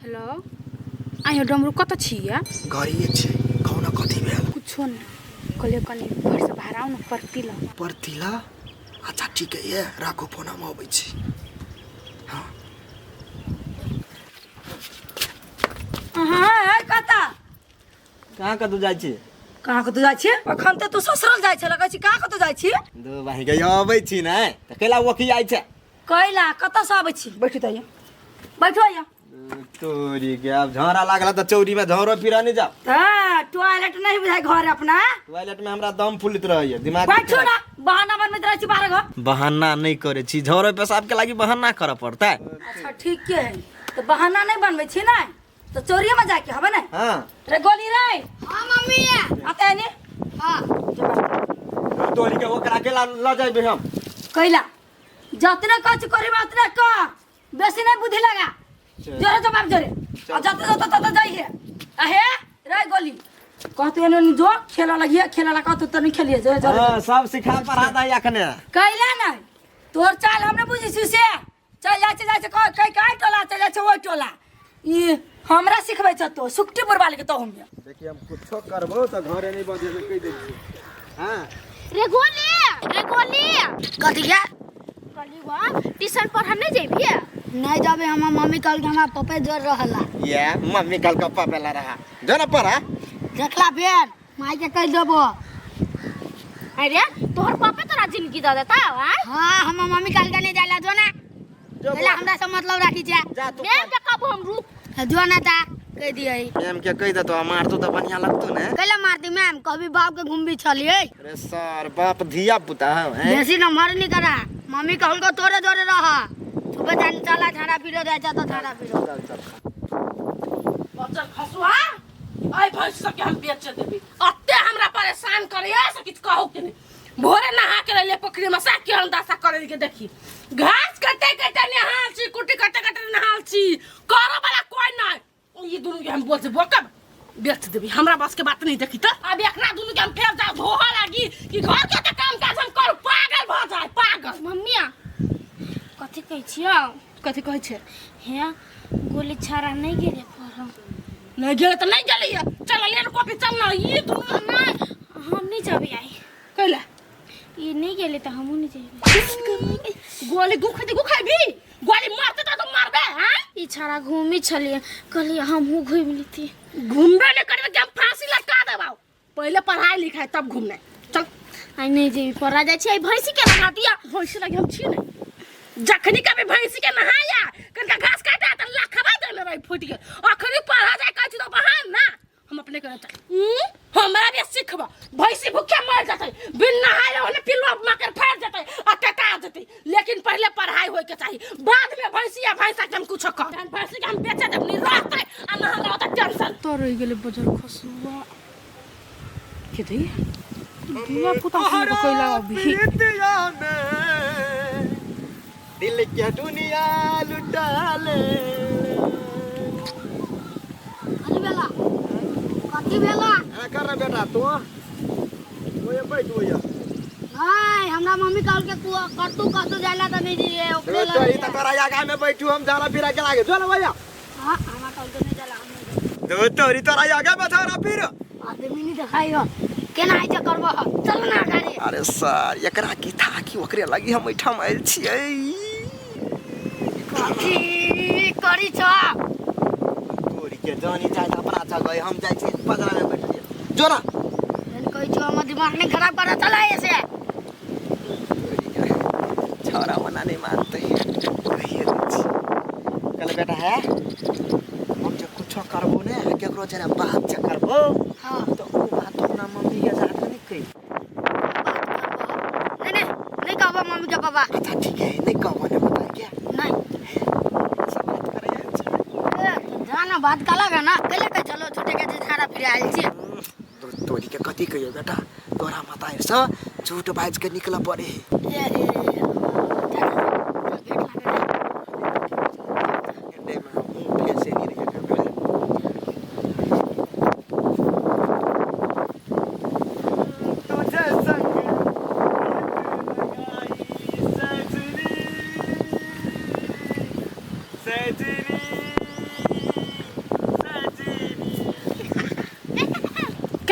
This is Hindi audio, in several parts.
हेलो आयो डमरू कता छिया घरी छे कौन कथी भेल कुछो न कहलियो कनी घर से बाहर आउ न परतिला अच्छा ठीक है ये राखो फोन हम आबै छी हां हां कता कहाँ कतौ जाइ छी कहाँ कतौ जाइ छी अखन त तू ससुराल जाइ छ लगै छी कहाँ कतौ जाइ छी दो भाई के आबै छी नै त कैला वकी जाइ छ कैला कता से आबै छी बैठू त बैठो या तोरी के अब झोरा लागला त चौरी में झोरो फिरा नहीं जाओ हां टॉयलेट नहीं बुझाई घर अपना टॉयलेट में हमरा दम फुलित रहय दिमाग बैठो ना बहाना बनबैत रहै छी बारह गो बहाना नहीं करे छी झोरो पेशाब के लागि बहाना कर पड़ता अच्छा ठीक के है तो बहाना नहीं बनबै छी ना तो चोरी में जाके हबे ना हां रे गोली रे हां मम्मी आते ने हां तोरी के ओकरा के ला जाइबे हम कैला जतने कच करी उतने क बेसी नहीं बुद्धि लगा जोरे जवाब जोरे आ जाते जाते तत जाइए आहे रे गोली कहते न जो खेला लगिए खेला लगा तो नहीं खेलिए जो जो हां सब सिखा पढ़ा दा अखने कैला नहीं तोर चाल हमने बुझी छु से चल जाए कई कई टोला चल जाए वो टोला ई हमरा सिखबै छ तो सुक्तिपुर वाले के तो हम देखिए हम कुछो करबो त घरे नहीं बजे में कह दे छी हां रे गोली कथि क्या कहली वा ट्यूशन पढ़ा नहीं जेबिए नहीं जाबे हम मम्मी कल के हमरा पपे जोर रहला ये मम्मी कल का पापेला रहा जो ना पढ़ा देखला बेन माई के कह देबो अरे तोहर पापा तोरा जिंदगी दे देता है हां हम मम्मी कल के नहीं जाला जो ना पहले हमरा से मतलब राखी छै मैं के कब हम रुक जो ना ता कह दिए मैम के कह दे तो मार तो बढ़िया लगतो ने कैला मारती मैम कभी बाप के घूम भी छलिए अरे सर बाप धिया पुता है बेसी न मर नहीं करा मम्मी कहल को तोरे जोरे रहा सुबह जान चला झाड़ा फिरो जाए तो झाड़ा फिरो बच्चा खसुआ आई भैंस के हम बेच देबी अत्ते हमरा परेशान करे से किछ कहू के नहीं भोरे नहा के ले पोखरी में सा के अंदासा करे के देखी घास कटे कटे नहाल छी कुटी कटे कटे नहाल छी करो वाला कोई नहीं ये दोनों के हम बोल से बोकब बेच देबी हमरा बस के बात नहीं देखी त अब एकरा दोनों के हम फेर जा धोहा लागी कि घर के काम काज हम कर पागल भ जाए पागल मम्मिया कथि कहै छियो कथि कहै छे हे गोली छाड़ा नहीं गेले पढ़ो नहीं गेले त नहीं गेलिए चल ले कॉपी चल ना ये दोनों नहीं हम नहीं जाबे आई कैला ये नहीं गेले तो हम नहीं जाबे गोली गुखाबी गोली मारते तो मारबे हैं ई छाड़ा घूमी छलिए कहली हम हूं घूम लेती घूमबे नहीं करबे कि हम फांसी लटका देबाऊ पहले पढ़ाई लिखाई तब घूमने चल आई नहीं जेबी पढ़ा जाय छै भैंसी के नहा दिया भैंसी लगे हम छी नहीं जखनी कभी भैंसी के नहाया कनका घास काटा त लखबा देले रही फुट के अखनी पढ़ा जाय कहै छी तो बहान ना हम अपने करे चल हमरा भी सिखबा भैंसी भूखे मर जतै बिन नहाए ओने पिलवा माकर फाड़ जतै आ टटा जतै लेकिन पहले पढ़ाई होय के चाहिए बाद में भैंसिया भैंसा के हम कुछ कर भैंसी के हम बेचे देब नहीं रहतै आ नहाला त टेंशन तो रह गेले बजर खसुआ के दे दुआ पुता के कोइला अभी दिल के दुनिया लुटा ले कथि भेला कर बेटा तू ओए बैठ ओए नहीं हमरा मम्मी कहल के तू करतू कसो जाला त नहीं दिए ओकरे तो ई त तोरा आगा में बैठू हम जाला फिरा के लागे चल भैया हां हमरा कहल के नहीं जाला हम तो तोरी तोरा आगा में थारा फिर आदमी नहीं देखाइयो केना आइ छ करबो चल ना गाड़ी अरे सर एकरा की था कि ओकरे लगी हम बैठा आइल छियै कथि करी छ तोरी के जानी चाहे अपना छ गए हम जाय छी पजरा में बैठ जो ना कोई जो हम दिमाग नहीं खराब करा चला ऐसे छोरा मना नहीं मानते कहिए कल बेटा है हम जो कुछ करबो ने केकरो जरा बात छ करबो हां तो ओ बात अपना मम्मी के साथ नहीं कही नहीं कहबो मम्मी के पापा अच्छा ठीक है नहीं कहबो ने बता क्या नहीं सब बात करे जाना बात काला है ना कले के चलो छूटे के झाड़ा फिर आइल छी तोरी के कथी कहियो बेटा तोरा माता से झूठ बाज के निकला पड़े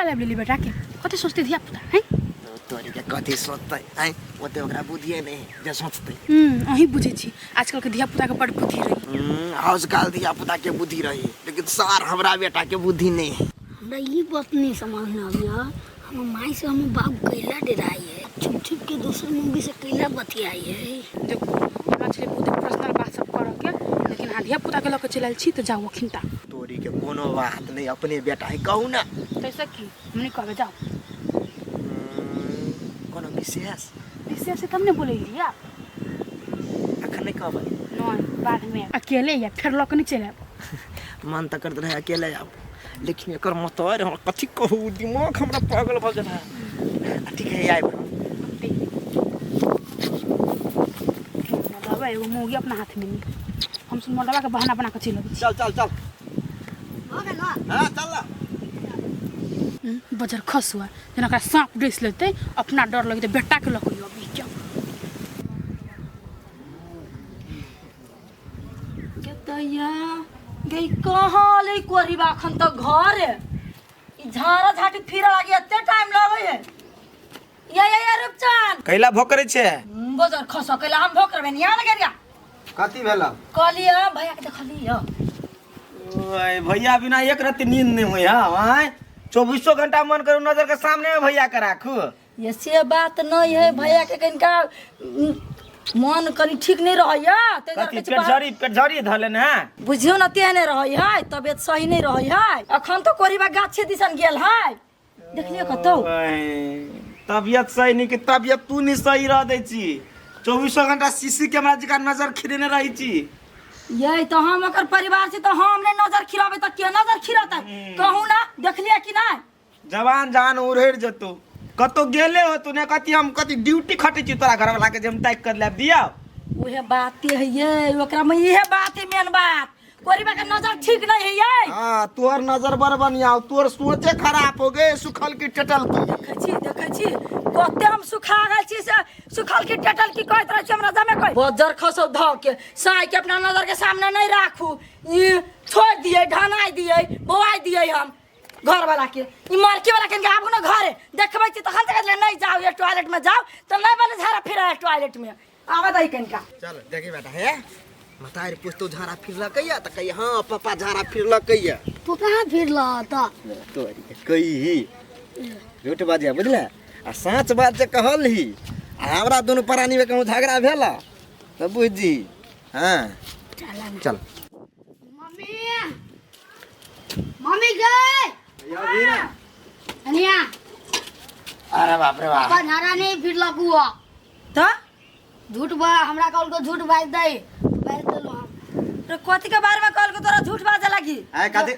का ले ली बेटा के कते सोचते धिया पुता हैं तोरी के कथी सोचतै हैं ओते ओकरा बुद्धिए नहीं जे सोचतै अही बुझे छी आजकल के धिया पुता के बड़ बुद्धि रही आजकल धिया पुता के बुद्धि रही लेकिन सार हमरा बेटा के बुद्धि नहीं है हमरा ये बात नहीं समझ में आविया हम माई से हम बाप कैला डराई है छुप छुप के दूसरे मूवी से कैला बतियाई है देखो हमरा छले बहुत पर्सनल बात सब कर के लेकिन धिया पुता के लके चलल छी तो जाओ खिंता तोरी के कोनो बात नहीं अपने बेटा है कहू ना कैसे की हमने कहबे जाओ कोनो विशेष इससे से तुमने बोले लिया अखन नहीं कहबै नहीं बाद में अकेले या फिर लक नहीं चले मन त करत रहे अकेले आब लेकिन एकर मतोर हम कथी कहू दिमाग हमरा पागल भ गेल है ठीक है आइब दबा एगो मोगी अपना हाथ में नहीं हम सुन मोटवा के बहाना बना के चल चल चल चल हां चल बजर खस हुआ जना का सांप ड्रेस लेते अपना डर लगे बेटा के लको अभी क्या केतैया गई कहाँ ले कोरीबा खन तो घर है ई झाड़ा झाटी फिर लागे एते टाइम लगे है या रुपचान कैला भोकरे छे बजर खस कैला हम भोकर में निया लगे रिया कथी भेला कहलिए भैया के देखलिए ओए भैया बिना एक रात नींद नहीं होई हां 24 घंटा मन करू नजर के सामने में भैया के राखू ये से बात नहीं है भैया के कनिका मन कनी ठीक नहीं रहैया कथी पेट झड़ी धले ना बुझियो न तेने रहै है तबियत सही नहीं रहै है अखन तो कोरीबा गाछे दिसन गेल है देखलिए कतौ तबियत सही नहीं कि तबियत तू नहीं सही रह दै छी 24 घंटा सीसी कैमरा जी का नजर खिरेने रही छी यही तो हम ओकर परिवार से तो हम ने नजर खिराबे त के नजर खिराता कहू ना देखलिए कि ना जवान जान उड़ेर जतो कतो गेले हो तूने कथी हम कथी ड्यूटी खटे छी तोरा घर वाला के जे हम टाइप कर लेब दिया ओहे बात है ये ओकरा में इहे बात है मेन बात कोरीबा के नजर ठीक नहीं है ये हां तोर नजर बरबनिया तोर सोचे खराब हो गए सुखल की टटल की देखै छी कते हम सुखा गेल छी से सुखल की टटल की कहत रह छी हमरा जमे कोई बजर खसौ ध के साई के अपना नजर के सामने नहीं राखू ई छोड़ दिए ढनाई दिए बोआई दिए हम घर वाला के ई मार्के वाला के आबू ना घरे देखबै छी तखन तक नहीं जाओ ये टॉयलेट में जाओ तो नहीं बोले झाड़ा फिरा टॉयलेट में आवा दई कनका चल देखी बेटा है मतारी पुस्तो झाड़ा फिरला कहिया त कहिया हां पापा झाड़ा फिरला कहिया तू कहां फिरला त तोरी कही झूठ बाजिया बुझला आ सच बात जे कहल ही हमरा दोनों प्राणी में कहूं झगड़ा भेला त बुझी हां चल मम्मी गए अनिया अरे बाप रे बाप झाड़ा नहीं फिरला बुआ त झूठ बा हमरा कहल को झूठ बाज दे बाज देलो हम तो कथि के बारे में कहल को तोरा झूठ बाजे लगी आय कथि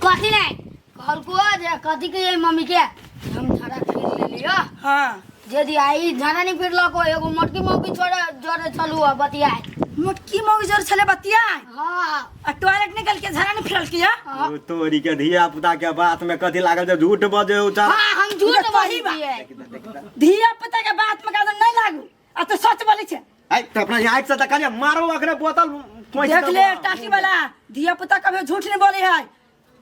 कथि नहीं कहल को जे कथि के मम्मी के हम झाड़ा फिर ले लियो हां यदि आई झाड़ा नहीं फिरला को एगो मोटकी मौकी छोड़े जोरे चलू बतियाए मोटकी मौगी जोर चले बतिया हां आ टॉयलेट निकल के झाड़ा नहीं फिरल किया ओ तोरी के धिया पुता के बात में कथि लागल जे झूठ बजे उचा हां हम झूठ वही बोली धिया पुता के बात में का नहीं लागू आ तो सच बोले छे आई त अपना यहाँ से त कहले मारो अखरे बोतल देख ले टाटी वाला धिया पुता कभी झूठ नहीं बोले है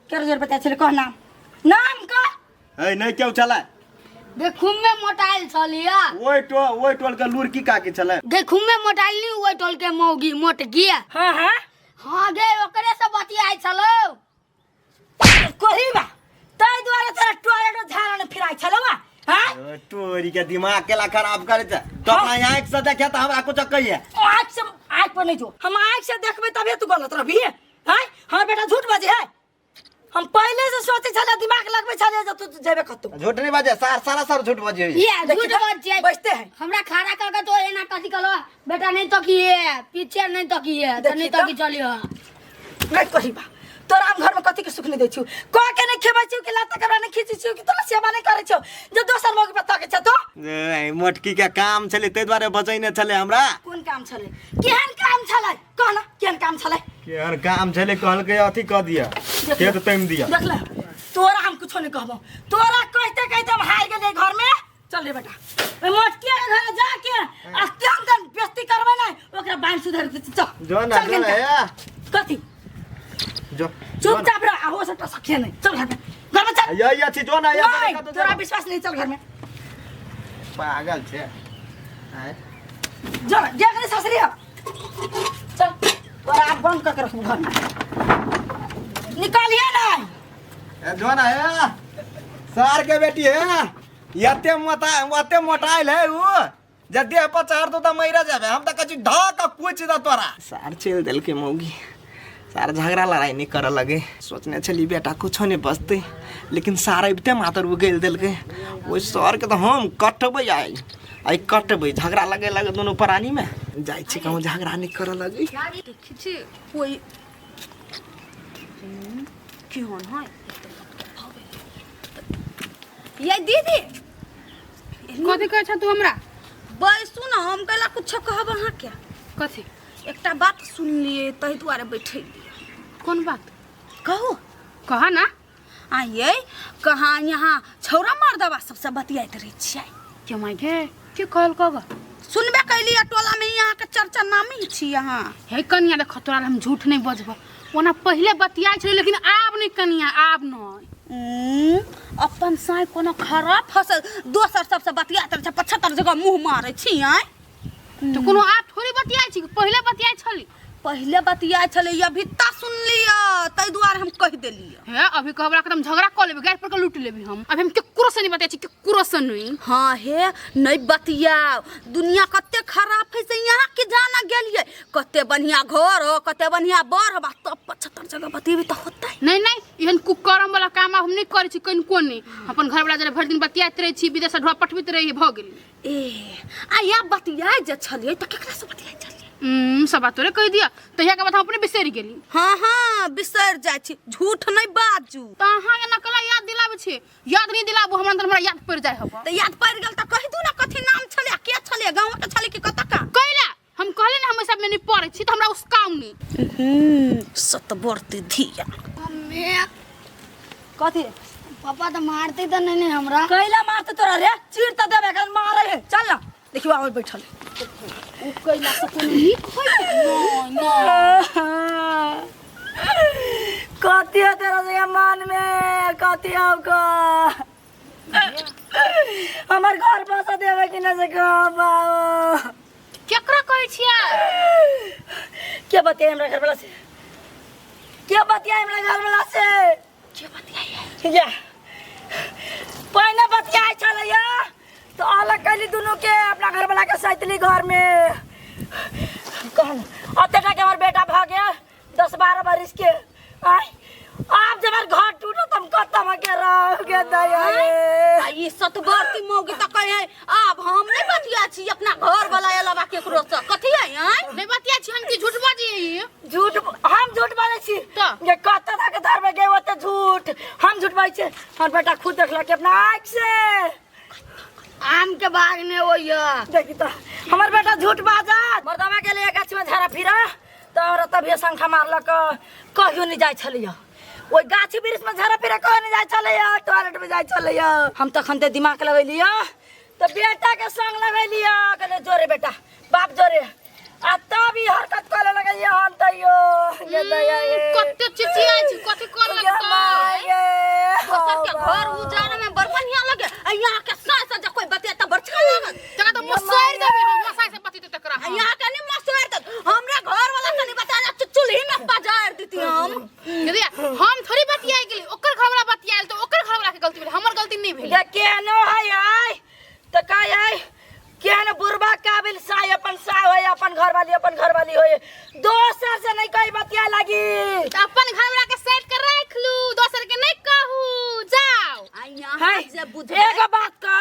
क्या जोर पता चले कह नाम का ए नहीं क्यों चला देखुम में मोटाइल छलिया ओइ टोल के लुरकी का के चला देखुम में मोटाइल नहीं ओइ टोल के मौगी मोट गिया हां हां हां गे ओकरे से बतियाई छलो कोही बा ताई द्वारा तेरा टॉयलेट में झाड़ा नहीं फिराई छलवा हां तोरी के दिमाग केला खराब करे छ तो अपना यहाँ एक से देखे त हमरा कुछ कहिए आँख पर नहीं जो हम आँख से देखबे तबे तू गलत रहबी है हां बेटा झूठ बाजे है हम पहले से सोचे छले दिमाग लगबे छले जब तू जेबे कतू झूठ नहीं बाजे सारा झूठ बाजे ये झूठ बाजे बचते हैं हमरा खाना का तो एना कथि कलो बेटा नहीं तो की है पीछे नहीं तो की है नहीं तो की चलियो नहीं कही बा तोरा हम घर में कथि के सुख नहीं दै छु को के नहीं खेबै छु कि लात कबरा नहीं खींची छु कि तोरा सेवा नहीं करे छु जो दोसर मौके पता के छ तो ए मोटकी के काम छले तै द्वारे बचैने छले हमरा कोन काम छले केहन काम छले कहना केहन काम छले केहन काम छले कहल के अथी क दिया के तो टाइम दिया देख ले तोरा हम कुछ नहीं कहबो तोरा कहते कहते हम हार गेले घर में चल रे बेटा मोटकी के घर जाके अत्यंत बेइज्जती करबे नहीं ओकरा बाल सुधर चल जो ना जो है कथि जो चुपचाप रह हो सकता सखे नहीं चल घर घर में चल ये अच्छी जो ना नहीं, तोरा विश्वास नहीं, चल घर में पागल छे हैं जो जे करे ससुरी हो चल तोरा आप बंद करके रखू घर में निकालिए ना ए जो ना है सार के बेटी है यते मोटाइल है वो जदे पचार तो मइरा जाबे हम त कछु ढाका पूछ दा तोरा सार चल दिल के मौगी सार झगड़ा लड़ाई नहीं कर लगे सोचने चली बेटा कुछ नहीं बचते लेकिन सारा इबते मातर वो गेल दिल के वो सर के तो हम कटबे आई कटबे झगड़ा लगे दोनों प्राणी में जाय छी कहूं झगड़ा नहीं कर लगे देखी छी कोई क्यों है ये दीदी कथी कहै छ तू हमरा बैसू ना हम कहला कुछ कहब अहाँ क्या कथी एकटा बात सुन लिए तहि दुआरे बैठे कौन बात कहू कहा ना आइए कहाँ यहाँ छौरा मर्दवा सबसे बतियाइत रहे छियै के माय गे के कहल कग सुनबे कैली टोला में यहाँ के चर्चा नामी छी यहाँ हे कनिया देख तोरा हम झूठ नहीं बजब ओना पहले बतियाइ छलै लेकिन आब नहीं कनिया आब नहीं अपन साय कोनो खराब फसल दोसर सबसे बतियाइत रहे 75 जगह मुंह मारे छी आय तो कोनो आब थोड़ी बतियाइ छी पहले बतियाइ छली पहले बतियाइ छले अभी ता सुन लिया तै दुआरे हम कह देलिए हे अभी कहबरा के हम झगड़ा कर लेबे गाय पर के लूट लेबे हम अभी हम केकरो से नहीं बतियाइ छी केकरो से नहीं हाँ हे नहीं बतियाओ दुनिया कते खराब है से यहाँ के जाना गेलिए कते बढ़िया घर हो कते बढ़िया बर हो तब 75 जगह बतिएबे तो होता है नहीं इहन कुकरम वाला काम हम नहीं करे छी कन कोन नहीं अपन घर वाला जरे भर दिन बतियाइत रहे छी विदेश ढोआ पठबित रही भ गेल ए आ या बतियाइ जे छलिए त केकरा से बतियाइ छलिए सब बात तोरे कह दिया तहिया के बात हम अपने बिसरि गेली हाँ बिसर जाय छी झूठ नहीं बाजू त अहाँ के नकला याद दिलाबे छी याद नहीं दिलाबू हमरा अंदर हमरा याद पड़ जाय हबो त याद पड़ गेल त कहि दू ना कथि नाम छले के छले गांव के छले कि कत का कहला हम कहले ना हम सब में नहीं पड़े छी त हमरा उसकाउ नहीं सतबरती धिया मम्मी कथी पापा तो मारते तो नहीं हमरा कैला मारते तोरा रे चीर त देबे कन मारे है चल ना देखियो आवे बैठल उ कहला से कोनो नीक होय कथी है तेरा ये मन में कथी आपका हमार घर बसा देवे कि न से बाबा केकरा कहै छिया के बतिया हमरा घर वाला से के बतिया हमरा घर वाला से के बतियाई या पहले बतिया छलैया तो अलग कैली दोनों के अपना घर वाला के सैतली घर में कहन अतेटा के हमार बेटा भाग गया 10-12 बरिस के आय आप जब घर टूटा तुम कतम के रह के दया रे ये सतबरती मौगी त कहे अब हम नहीं बतिया छी अपना घर वाला अलावा केकरो से कथि है नहीं बतिया छी हम की झूठ बाजी झूठ हम झूठ बोले छी तो? ये कत्ता था के घर में गए होते झूठ हम झूठ बोले छी और बेटा खुद देखला के अपना आँख से आम के बाग ने होइया देखी तो हमार बेटा झूठ बाजा मर्दवा के लिए गाछ में झरा फिरा तो औरत तभी शंखा मारलक कहियो नहीं जाय छलिया ओइ गाछी वृक्ष में झरा फिरा कहियो नहीं जाय छलिया टॉयलेट में जाय छलिया हम तखन ते दिमाग लगैलिया तो बेटा के संग लगैलिया कहले जोरे बेटा बाप जोरे आ तब ई हरकत करे लगैया हम तइयो ये दया ये कत्ते चिचिया छी कथि कर लगता दोसर के घर उजाड़ में बड़ बढ़िया लगे यहाँ के सास से कोई बतिया त बरछा लागत तका तो मसैर देबे हम मसाई से बति तो तकरा यहाँ के नहीं मसैर त हमरा घर वाला के नहीं बता चुलही में बाजार देती हम यदि हम थोड़ी बतियाई गेली ओकर घर वाला बतियाइल तो ओकर घर वाला के गलती भेल हमर गलती नहीं भेल ये केनो है आय तो काय है केन बुरबा काबिल साय अपन साय होय अपन घरवाली होय दोसर से नहीं कोई बतिया लगी तो अपन घर वाला के सेट कर रख लू दोसर के नहीं कहू जाओ है जे बुझे एगो बात का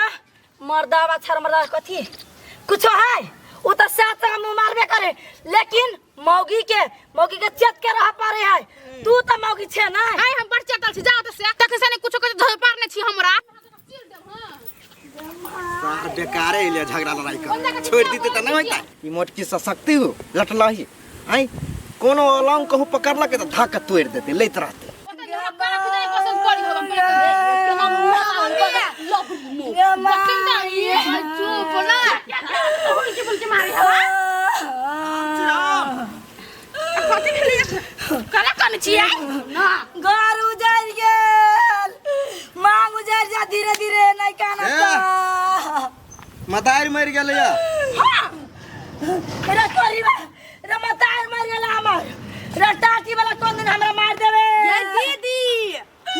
मर्दावा छर मर्दा कथी कुछ है उ तो साथ से मुंह मारबे करे लेकिन मौगी के चेत के रह पारे है तू तो मौगी छे ना हाय हम बड़ चटल छी जाओ तो से तक से कुछ कुछ धर पारने छी हमरा सार बेकारे ले झगड़ा लड़ाई कर छोड़ देते त नहीं होता ई मोटकी सशक्ति हो लटलाही आई कोनो अलंग कहू पकड़ला के त धाक तोड़ देते लेत रहते घर उजड़ गेल मतारी मर गेलै या रे तोरी रे मतार मर गेला हमर रे टाटी वाला कोन दिन हमरा मार देबे ये दीदी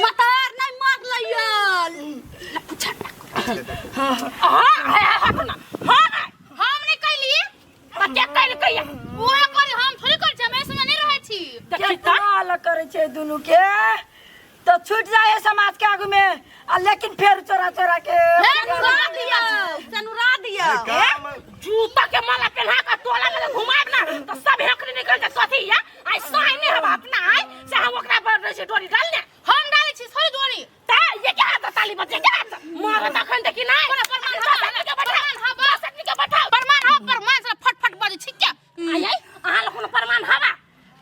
मतार नहीं मार लिया हम नहीं कैली बच्चा कैल कहिया वो करे हम थोड़ी कर छै मैं समय नहीं रहै छी केतना करे छै दुनु के तो छूट जाए समाज के आगू में लेकिन फिर चोरा चोरा के सनुरा दिया जूता के माला पहना के टोला में घुमाब ना तो सब हेकरी निकल के कथी या आई साइन नहीं हम अपना आई से हम ओकरा पर से डोरी डाल ले हम डालै छी थोड़ी डोरी ता ये क्या हाथ ताली बजे क्या हाथ मार तखन देखि नहीं कोना प्रमाण के बैठा प्रमाण से फटफट बजे छी क्या आई आई अहाँ लोग कोनो प्रमाण हवा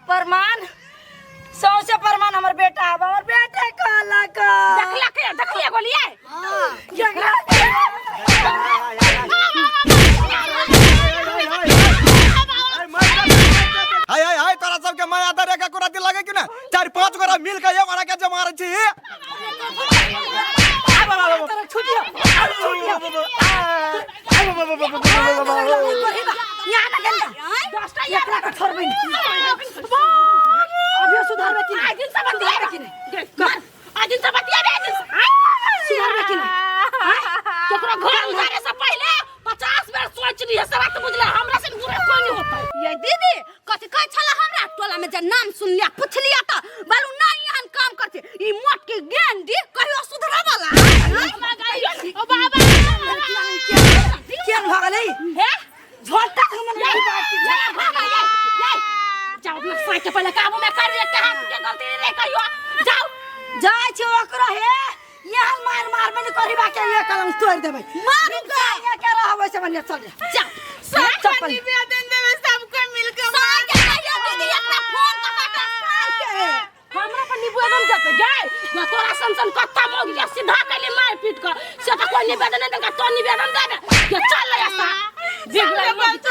प्रमाण सौसे प्रमाण हमर बेटा है हमर बेटे कहला का देखलिए बोलिए हाय हाय हाय तोरा सबके माया दरे का कुरा दिल लगे कि ना 4-5 गोरा मिल के ये वाला के जे मारै छी यहाँ लगल 10टा एकरा का छोड़बे अभी सुधारबे कि आज दिन सब बतियाबे कि नहीं आज दिन सब बतियाबे सुधारबे कि नहीं केकरो घर उजारे से पहले 50 बार सोच लिए सब बात बुझले हमरा से बुरा कोई नहीं होता ये दीदी कथी कह छला हमरा टोला में जे नाम सुन लिया पूछ लिया त बालू नहीं यहाँ काम करते ई मोट के गेंडी कहियो सुधरा वाला ओ बाबा केन भगलै हे झोटा हमन जाओ अपना साई के पहले काबू में कर ले हाथ के गलती नहीं कहियो जाओ जाय छै ओकरा हे यहाँ मार मार में करीबा के ये कलम तोड़ देबै मार के ये के रहबै से बनिया चल जा सब निवेदन देवे सबको मिलके मार के कहियो दीदी अपना फोन का बटन के हमरा पर निवेदन देते गए ना तोरा संसन कत्ता मोग या सीधा कैले मार पीट कर से तो कोई निवेदन नहीं देगा तो निवेदन देबे के चल ले ऐसा बिगड़ मत